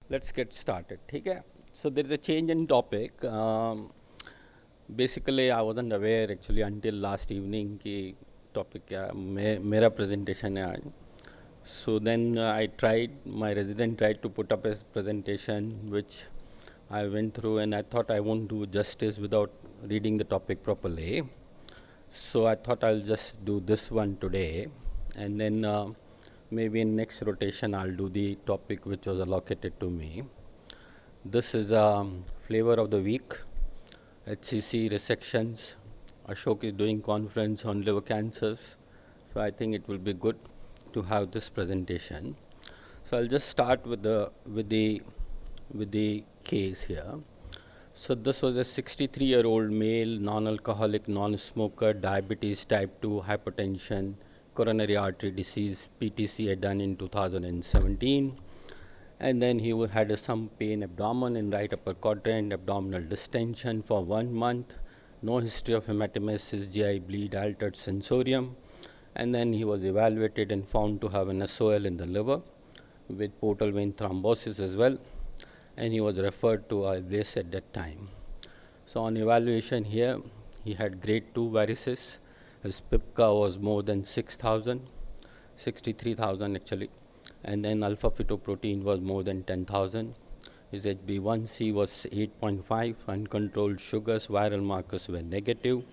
Let's get started. Okay. So there is a change in topic. Basically, I wasn't aware actually until last evening कि topic क्या मेरा presentation है आज. So then I tried. My resident tried to put up a presentation which I went through, and I thought I won't do justice without reading the topic properly. So I thought I'll just do this one today, and then maybe in next rotation I'll do the topic which was allocated to me. This is flavor of the week. HCC resections. Ashok is doing conference on liver cancers, so I think it will be good to have this presentation. So I'll just start with the case here. So this was a 63-year-old male, non-alcoholic, non-smoker, diabetes type 2, hypertension, coronary artery disease, PTC had done in 2017. And then he had some pain abdomen in right upper quadrant, abdominal distension for 1 month, no history of hematemesis, GI bleed, altered sensorium. And then he was evaluated and found to have an SOL in the liver with portal vein thrombosis as well. And he was referred to this at that time. So on evaluation here, he had grade 2 varices. His PIPCA was more than 6,000, 63,000 actually. And then alpha fetoprotein was more than 10,000. His HB1C was 8.5. Uncontrolled sugars, viral markers were negative.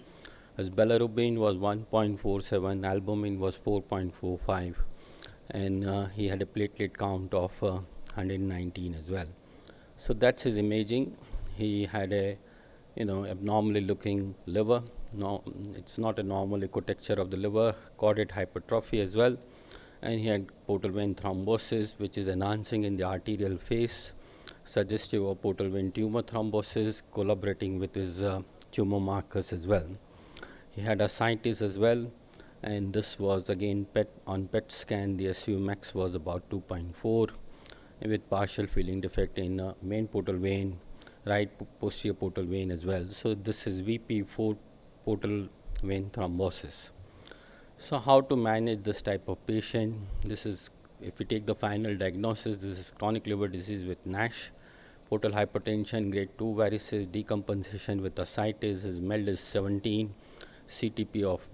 His bilirubin was 1.47. Albumin was 4.45. And he had a platelet count of 119 as well. So that's his imaging. He had a abnormally looking liver. No, it's not a normal ecotexture of the liver. Caudate hypertrophy as well. And he had portal vein thrombosis, which is enhancing in the arterial phase, suggestive of portal vein tumor thrombosis, collaborating with his tumor markers as well. He had ascites as well, and this was again on PET scan. The SU max was about 2.4, with partial filling defect in main portal vein, right posterior portal vein as well. So this is VP4 portal vein thrombosis. So how to manage this type of patient? This is, if we take the final diagnosis, this is chronic liver disease with NASH, portal hypertension, grade 2 varices, decompensation with ascites. His MELD is 17, CTP of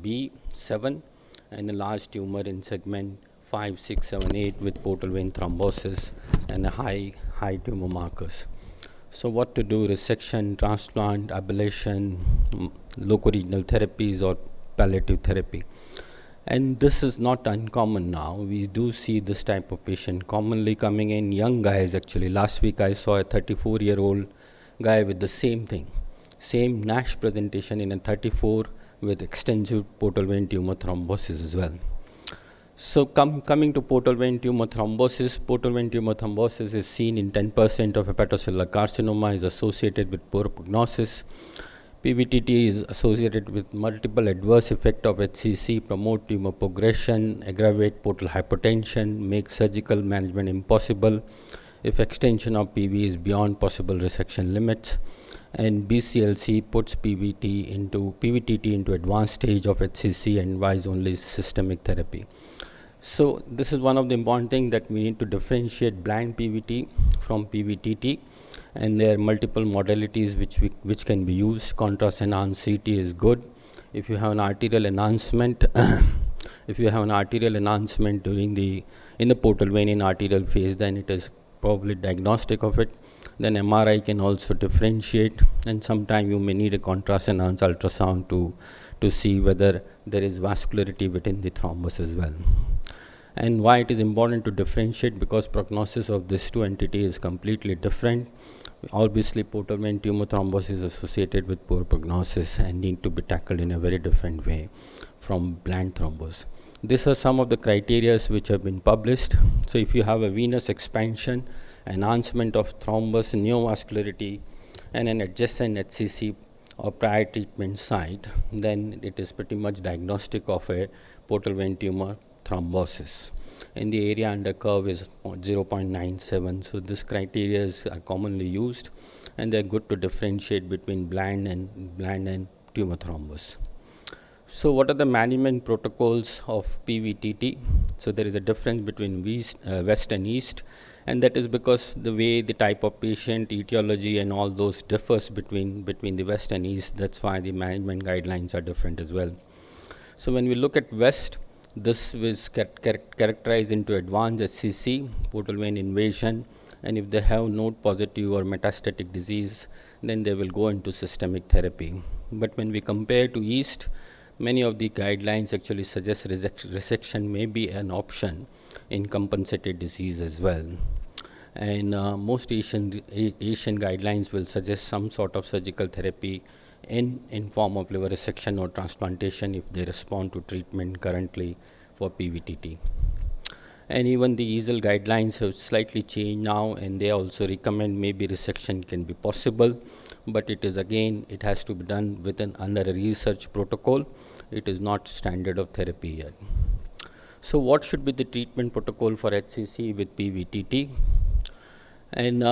B7, and a large tumor in segment 5, 6, 7, 8 with portal vein thrombosis and a high tumor markers. So what to do? Resection, transplant, ablation, locoregional therapies, or palliative therapy. And this is not uncommon now. We do see this type of patient commonly coming in, young guys actually. Last week I saw a 34-year-old guy with the same thing, same NASH presentation in a 34 with extensive portal vein tumor thrombosis as well. So coming to portal vein tumor thrombosis is seen in 10% of hepatocellular carcinoma, is associated with poor prognosis. PVTT is associated with multiple adverse effects of HCC, promote tumor progression, aggravate portal hypertension, make surgical management impossible if extension of PV is beyond possible resection limits. And BCLC puts PVTT into advanced stage of HCC and advise only systemic therapy. So this is one of the important things, that we need to differentiate blind PVT from PVTT, and there are multiple modalities which can be used. Contrast enhanced CT is good. If you have an arterial enhancement, during in the portal vein in arterial phase, then it is probably diagnostic of it. Then MRI can also differentiate, and sometimes you may need a contrast enhanced ultrasound to see whether there is vascularity within the thrombus as well. And why it is important to differentiate? Because prognosis of these two entities is completely different. Obviously, portal vein tumor thrombosis is associated with poor prognosis and need to be tackled in a very different way from blind thrombus. These are some of the criteria which have been published. So if you have a venous expansion, enhancement of thrombus, neovascularity, and an adjacent HCC or prior treatment site, then it is pretty much diagnostic of a portal vein tumor thrombosis. And the area under curve is 0.97. So these criteria are commonly used, and they're good to differentiate between blind and tumor thrombus. So what are the management protocols of PVTT? So there is a difference between west and east. And that is because the way the type of patient, etiology, and all those differs between the West and East. That's why the management guidelines are different as well. So when we look at West, this was characterized into advanced HCC, portal vein invasion, and if they have node positive or metastatic disease, then they will go into systemic therapy. But when we compare to East, many of the guidelines actually suggest resection may be an option in compensated disease as well. And most Asian guidelines will suggest some sort of surgical therapy in form of liver resection or transplantation if they respond to treatment currently for PVTT. And even the EASL guidelines have slightly changed now, and they also recommend maybe resection can be possible, but it is again, it has to be done under a research protocol. It is not standard of therapy yet. So what should be the treatment protocol for HCC with PVTT? And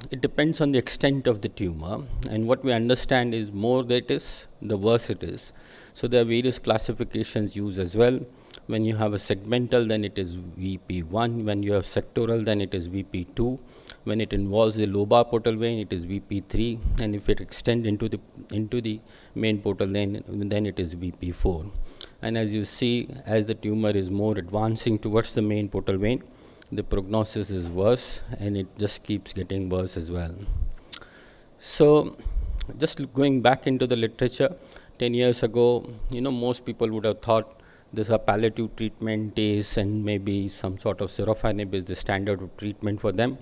it depends on the extent of the tumor, and what we understand is more that is, the worse it is. So there are various classifications used as well. When you have a segmental, then it is VP1. When you have sectoral, then it is VP2. When it involves the lobar portal vein, it is VP3, and if it extends into the main portal vein, then it is VP4. And as you see, as the tumor is more advancing towards the main portal vein, the prognosis is worse, and it just keeps getting worse as well. So just going back into the literature, 10 years ago, most people would have thought this is a palliative treatment, TACE, and maybe some sort of sorafenib is the standard of treatment for them.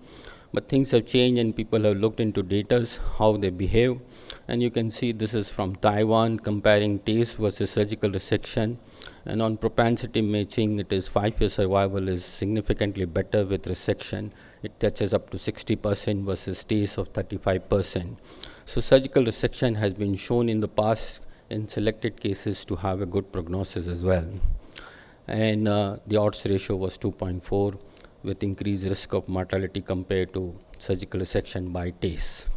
But things have changed, and people have looked into data, how they behave. And you can see this is from Taiwan, comparing TACE versus surgical resection. And on propensity matching, it is 5-year survival is significantly better with resection. It touches up to 60% versus TACE of 35%. So surgical resection has been shown in the past in selected cases to have a good prognosis as well. And the odds ratio was 2.4 with increased risk of mortality compared to surgical resection by TACE.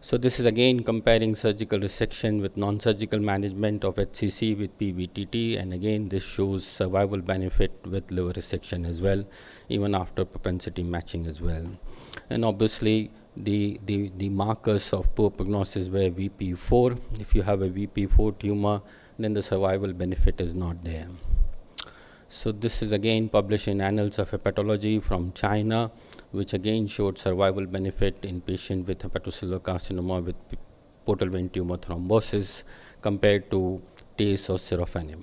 So this is again comparing surgical resection with non-surgical management of HCC with PVTT, and again this shows survival benefit with liver resection as well, even after propensity matching as well. And obviously the markers of poor prognosis were VP4. If you have a VP4 tumor, then the survival benefit is not there. So this is again published in Annals of Hepatology from China, which again showed survival benefit in patient with hepatocellular carcinoma with portal vein tumor thrombosis compared to TACE or sorafenib.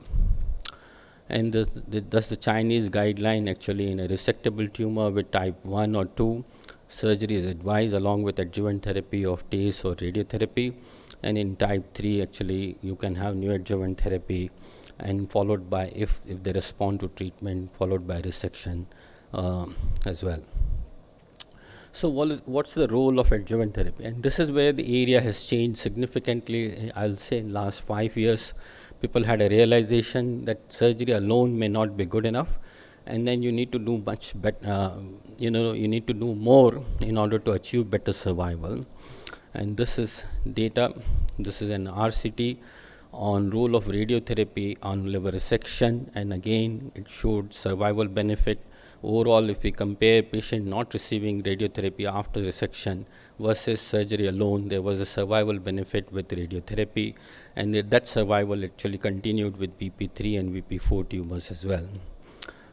And thus the Chinese guideline actually in a resectable tumor with type 1 or 2, surgery is advised along with adjuvant therapy of TACE or radiotherapy. And in type 3, actually you can have neoadjuvant therapy and followed by, if they respond to treatment, followed by resection as well. So what's the role of adjuvant therapy? And this is where the area has changed significantly. I'll say in last 5 years, people had a realization that surgery alone may not be good enough, and then you need to do much better, you need to do more in order to achieve better survival. And this is data, this is an RCT on role of radiotherapy on liver resection, and again it showed survival benefit. Overall, if we compare patient not receiving radiotherapy after resection versus surgery alone, there was a survival benefit with radiotherapy, and that survival actually continued with VP3 and VP4 tumors as well.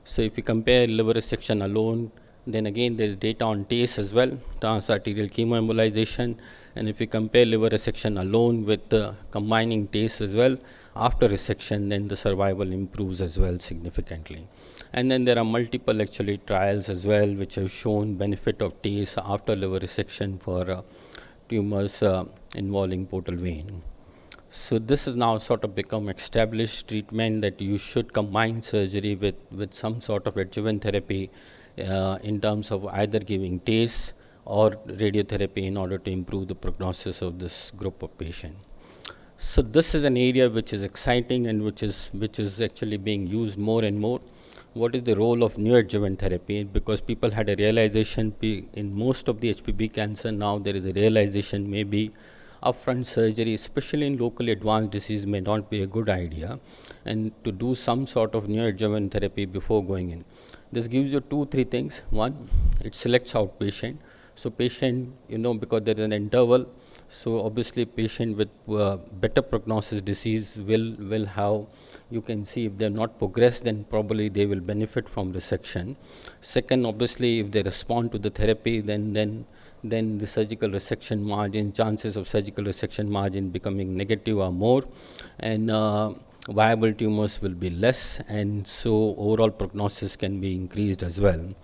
So if we compare liver resection alone, then again there is data on TACE as well, transarterial chemoembolization, and if we compare liver resection alone with combining TACE as well after resection, then the survival improves as well significantly. And then there are multiple actually trials as well which have shown benefit of TACE after liver resection for tumors involving portal vein. So this has now sort of become established treatment that you should combine surgery with some sort of adjuvant therapy in terms of either giving TACE or radiotherapy in order to improve the prognosis of this group of patients. So this is an area which is exciting and which is actually being used more and more. What is the role of neoadjuvant therapy? Because people had a realization in most of the HPV cancer, now there is a realization maybe upfront surgery, especially in locally advanced disease, may not be a good idea, and to do some sort of neoadjuvant therapy before going in. This gives you two, three things. One, it selects out patient. So patient, because there is an interval, so obviously patient with better prognosis disease will have, you can see if they are not progressed, then probably they will benefit from resection. Second, obviously if they respond to the therapy, then the surgical resection margin, chances of surgical resection margin becoming negative are more, and viable tumors will be less, and so overall prognosis can be increased as well.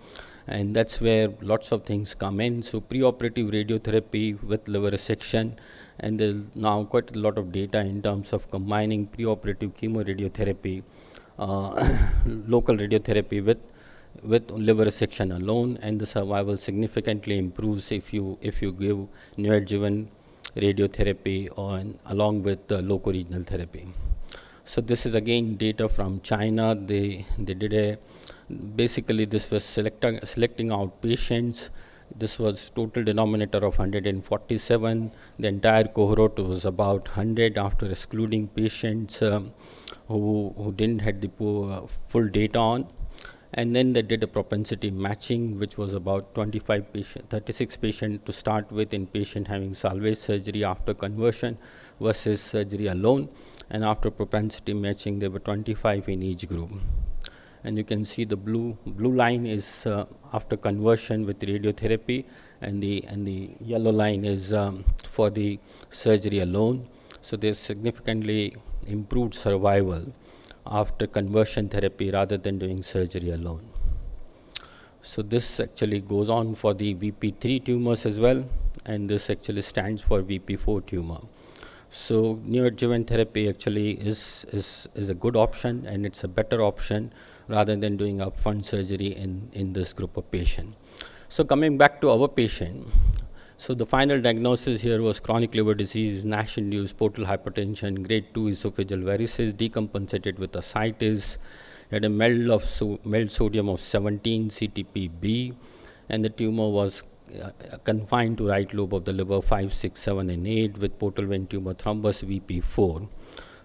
And that's where lots of things come in. So preoperative radiotherapy with liver resection, and there's now quite a lot of data in terms of combining preoperative chemoradiotherapy, local radiotherapy with liver resection alone, and the survival significantly improves if you give neoadjuvant radiotherapy along with loco-regional therapy. So this is again data from China. They did basically this was selecting out patients. This was total denominator of 147. The entire cohort was about 100 after excluding patients who didn't have the full data on. And then they did a propensity matching, which was about 36 patients to start with in patient having salvage surgery after conversion versus surgery alone. And after propensity matching, there were 25 in each group. And you can see the blue line is after conversion with radiotherapy, and the yellow line is for the surgery alone. So there's significantly improved survival after conversion therapy rather than doing surgery alone. So this actually goes on for the VP3 tumors as well, and this actually stands for VP4 tumor. So neoadjuvant therapy actually is a good option, and it's a better option rather than doing upfront surgery in this group of patient. So coming back to our patient, so the final diagnosis here was chronic liver disease, NASH-induced portal hypertension, grade 2 esophageal varices, decompensated with ascites, had a MELD sodium of 17, CTP-B, and the tumor was confined to right lobe of the liver 5, 6, 7, and 8 with portal vein tumor thrombus VP4.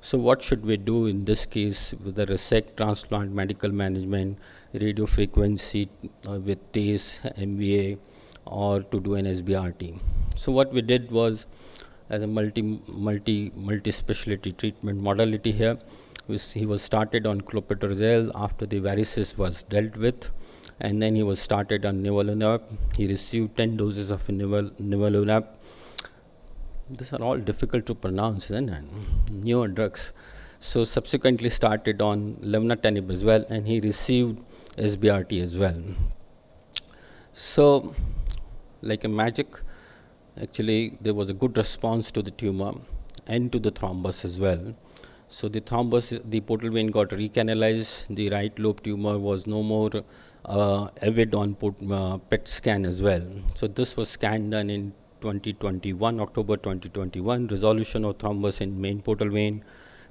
So what should we do in this case with the resect, transplant, medical management, radiofrequency with TACE, MVA, or to do an SBRT? So what we did was, as a multi-specialty treatment modality here, he was started on clopidogrel after the varices was dealt with, and then he was started on nivolumab. He received 10 doses of nivolumab. These are all difficult to pronounce, isn't it? Newer drugs. So subsequently started on levonatinib as well, and he received SBRT as well. So, like a magic, actually there was a good response to the tumor and to the thrombus as well. So the thrombus, the portal vein got recanalized. The right lobe tumor was no more avid on PET scan as well. So this was scanned done in 2021, October 2021. Resolution of thrombus in main portal vein,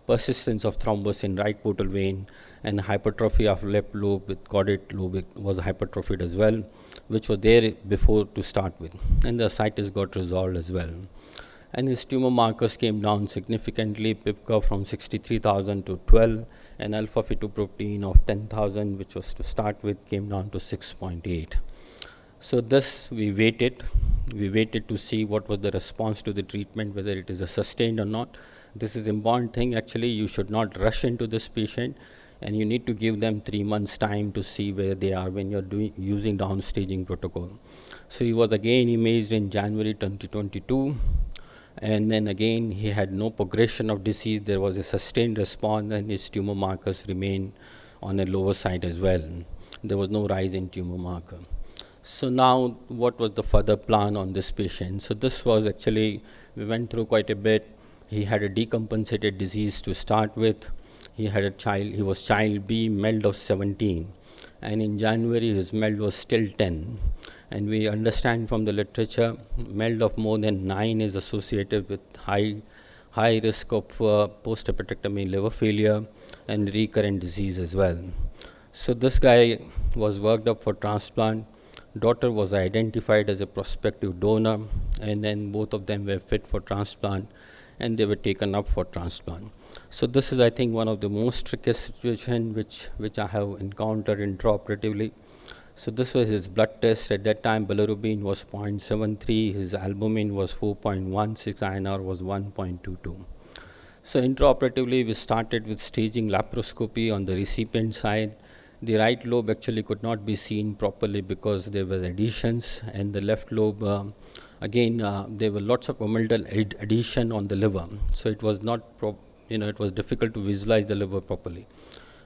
persistence of thrombus in right portal vein, and hypertrophy of left lobe with caudate lobe was hypertrophied as well, which was there before to start with, and the ascites got resolved as well. And his tumor markers came down significantly, PIPCA from 63,000 to 12, and alpha-fetoprotein of 10,000, which was to start with, came down to 6.8. So this we waited to see what was the response to the treatment, whether it is a sustained or not. This is important thing. Actually, you should not rush into this patient, and you need to give them 3 months time to see where they are when you're using downstaging protocol. So he was again imaged in January 2022. And then again, he had no progression of disease. There was a sustained response, and his tumor markers remained on a lower side as well. There was no rise in tumor marker. So now, what was the further plan on this patient? So this was actually, we went through quite a bit. He had a decompensated disease to start with. He had a child, he was child B, MELD of 17. And in January, his MELD was still 10. And we understand from the literature, MELD of more than 9 is associated with high risk of post-hepatectomy liver failure and recurrent disease as well. So this guy was worked up for transplant. Daughter was identified as a prospective donor, and then both of them were fit for transplant, and they were taken up for transplant. So this is, I think, one of the most trickiest situation which I have encountered intraoperatively. So this was his blood test. At that time, bilirubin was 0.73, his albumin was 4.16, INR was 1.22. So intraoperatively, we started with staging laparoscopy on the recipient side. The right lobe actually could not be seen properly because there were adhesions, and the left lobe, again, there were lots of umbilical adhesion on the liver. So it was not, it was difficult to visualize the liver properly.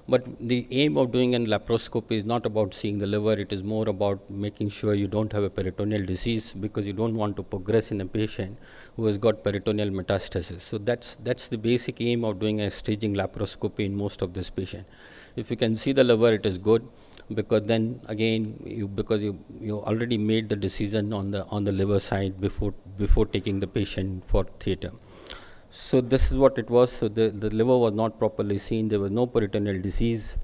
But the aim of doing a laparoscopy is not about seeing the liver, it is more about making sure you don't have a peritoneal disease, because you don't want to progress in a patient who has got peritoneal metastasis. So that's the basic aim of doing a staging laparoscopy in most of this patient. If you can see the liver, it is good, because then again, you already made the decision on the liver side before taking the patient for theatre. So this is what it was. So the liver was not properly seen. There was no peritoneal disease.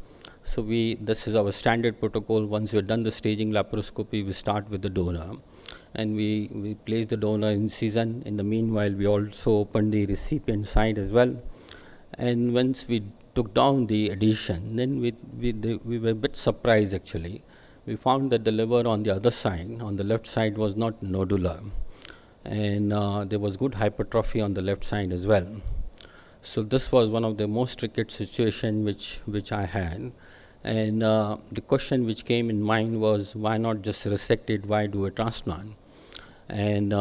So this is our standard protocol. Once we've done the staging laparoscopy, we start with the donor, and we place the donor incision. In the meanwhile, we also open the recipient side as well. And once we took down the adhesion, then we were a bit surprised actually. We found that the liver on the other side, on the left side, was not nodular, and there was good hypertrophy on the left side as well. So this was one of the most tricky situation which I had, and the question which came in mind was, why not just resect it? Why do a transplant? And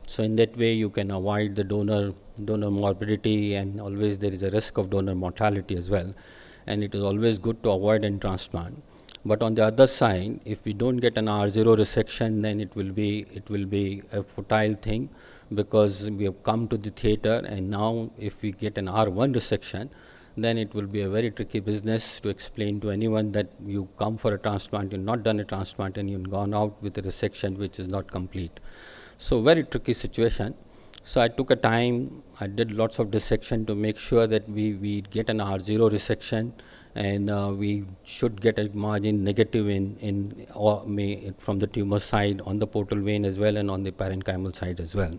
so in that way you can avoid the donor morbidity, and always there is a risk of donor mortality as well, and it is always good to avoid a transplant. But on the other side, if we don't get an R0 resection, then it will be a futile thing, because we have come to the theatre, and now if we get an R1 resection, then it will be a very tricky business to explain to anyone that you come for a transplant, you've not done a transplant, and you've gone out with a resection which is not complete. So very tricky situation. So I took a time, I did lots of dissection to make sure that we get an R0 resection, and we should get a margin negative from the tumor side on the portal vein as well, and on the parenchymal side as well.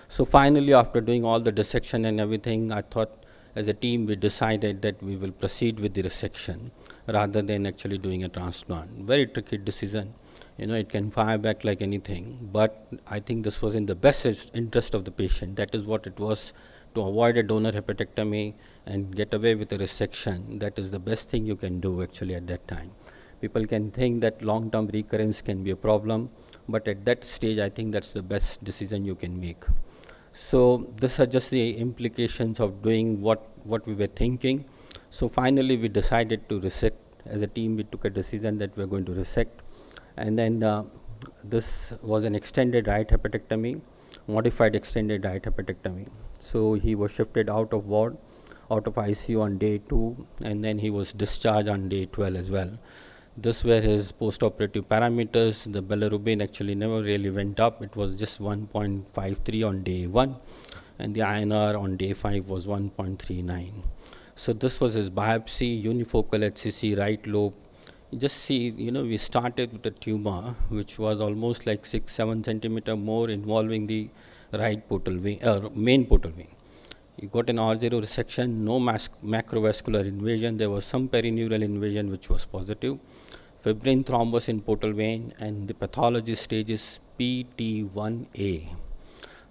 So finally, after doing all the dissection and everything, I thought, as a team, we decided that we will proceed with the resection rather than actually doing a transplant. Very tricky decision. It can fire back like anything, but I think this was in the best interest of the patient. That is what it was, to avoid a donor hepatectomy and get away with a resection. That is the best thing you can do actually at that time. People can think that long-term recurrence can be a problem, but at that stage, I think that's the best decision you can make. So these are just the implications of doing what we were thinking. So finally, we decided to resect. As a team, we took a decision that we are going to resect, and then this was an extended right hepatectomy, modified extended right hepatectomy. So he was shifted out of ward, out of ICU on day 2, and then he was discharged on day 12 as well. This were his post-operative parameters. The bilirubin actually never really went up. It was just 1.53 on day 1, and the INR on day 5 was 1.39. So this was his biopsy, unifocal HCC, right lobe. You just see, we started with a tumor which was almost like 6-7 centimeter more, involving the right portal vein, main portal vein. You got an R0 resection, no macrovascular invasion. There was some perineural invasion which was positive, fibrin thrombus in portal vein, and the pathology stage is PT1A.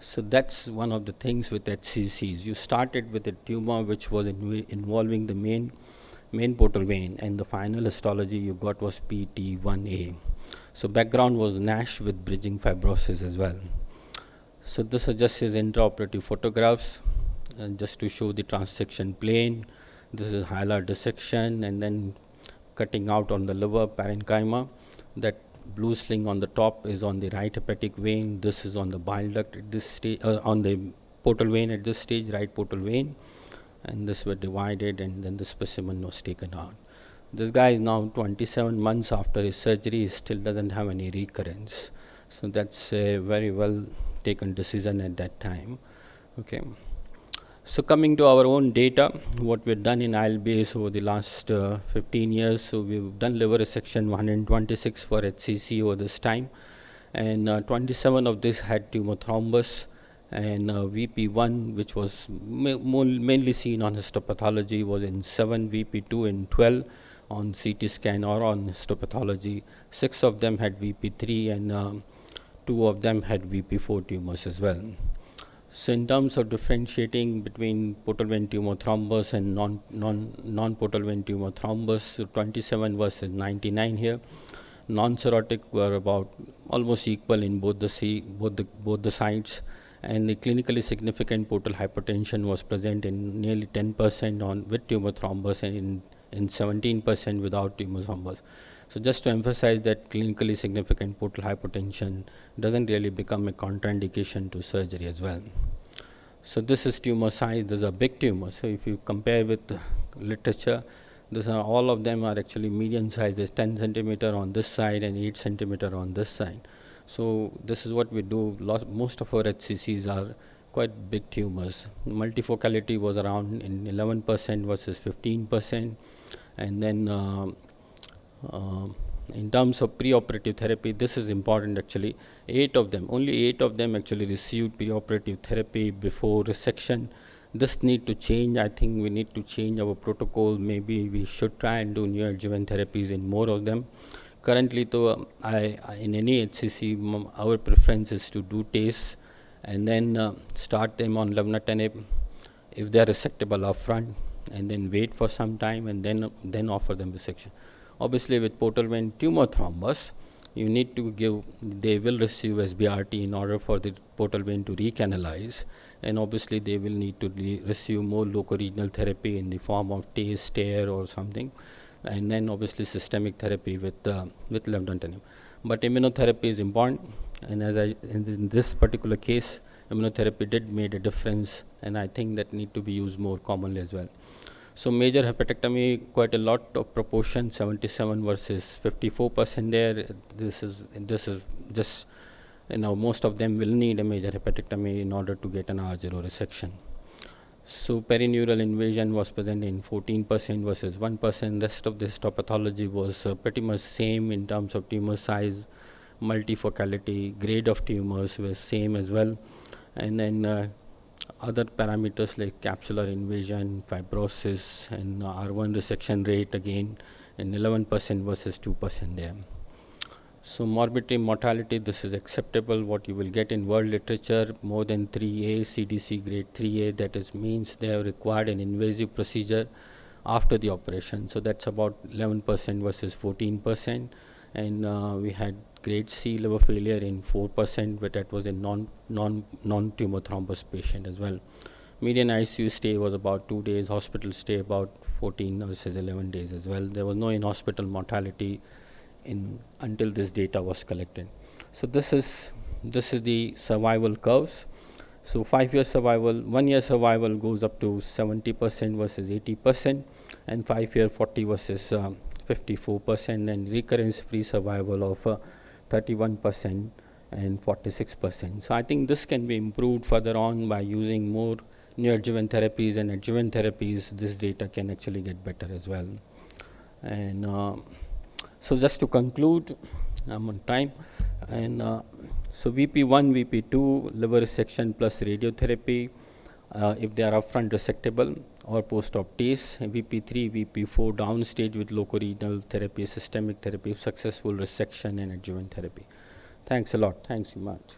So that's one of the things with HCCs. You started with a tumor which was involving the main portal vein, and the final histology you got was PT1A. So background was NASH with bridging fibrosis as well. So this is just his intraoperative photographs, and just to show the transection plane. This is hilar dissection, and then cutting out on the liver parenchyma. That blue sling on the top is on the right hepatic vein. This is on the bile duct at this stage, on the portal vein at this stage, right portal vein, and this were divided, and then the specimen was taken out. This guy is now 27 months after his surgery. He still doesn't have any recurrence. So that's a very well taken decision at that time. Okay. So coming to our own data, what we've done in ILBS over the last 15 years, so we've done liver resection 126 for HCC over this time, and 27 of this had tumor thrombus, And VP1, which was mainly seen on histopathology, was in 7, VP2 in 12 on CT scan or on histopathology. 6 of them had VP3, and 2 of them had VP4 tumors as well. So in terms of differentiating between portal vein tumor thrombus and non-portal vein tumor thrombus, so 27 versus 99 here. Non-cirrhotic were about almost equal in both the sites, and the clinically significant portal hypertension was present in nearly 10% on with tumor thrombus and in 17% without tumor thrombus. So just to emphasize that clinically significant portal hypertension doesn't really become a contraindication to surgery as well. So this is tumor size. These are big tumors. So if you compare with literature, all of them are actually median sizes 10 centimeter on this side and 8 centimeter on this side. So this is what we do. Most of our HCCs are quite big tumors. Multifocality was around in 11% versus 15%, and then in terms of preoperative therapy, this is important actually. Only 8 of them actually received preoperative therapy before resection. This need to change. I think we need to change our protocol. Maybe we should try and do neoadjuvant therapies in more of them. Currently, though, in any HCC, our preference is to do TACE and then start them on levnatinib if they are resectable upfront, and then wait for some time and then offer them resection. Obviously, with portal vein tumor thrombus, you need to they will receive SBRT in order for the portal vein to recanalize, and obviously they will need to receive more locoregional therapy in the form of TACE, STAIR or something, and then obviously systemic therapy with levnatinib. But immunotherapy is important, and in this particular case, immunotherapy did made a difference, and I think that need to be used more commonly as well. So major hepatectomy, quite a lot of proportion, 77 versus 54% there. This is just, most of them will need a major hepatectomy in order to get an R0 resection. So perineural invasion was present in 14% versus 1%. Rest of the histopathology was pretty much same in terms of tumor size, multifocality, grade of tumors was same as well, and then other parameters like capsular invasion, fibrosis, and R1 resection rate again in 11% versus 2% there. So morbidity, mortality, this is acceptable. What you will get in world literature, more than 3A, CDC grade 3A, that is means they have required an invasive procedure after the operation. So that's about 11% versus 14%, and we had grade C liver failure in 4%, but that was a non-tumor thrombus patient as well. Median ICU stay was about 2 days, hospital stay about 14 versus 11 days as well. There was no in-hospital mortality until this data was collected. So this is the survival curves. So 5-year survival, 1-year survival goes up to 70% versus 80%, and 5-year 40 versus 54%, and recurrence-free survival of 31% and 46%. So I think this can be improved further on by using more neoadjuvant therapies and adjuvant therapies. This data can actually get better as well. And so just to conclude, I'm on time, and so VP1, VP2, liver resection plus radiotherapy, if they are upfront resectable or post-op TACE, VP3, VP4 downstage with locoregional therapy, systemic therapy, successful resection and adjuvant therapy. Thanks a lot. Thanks so much.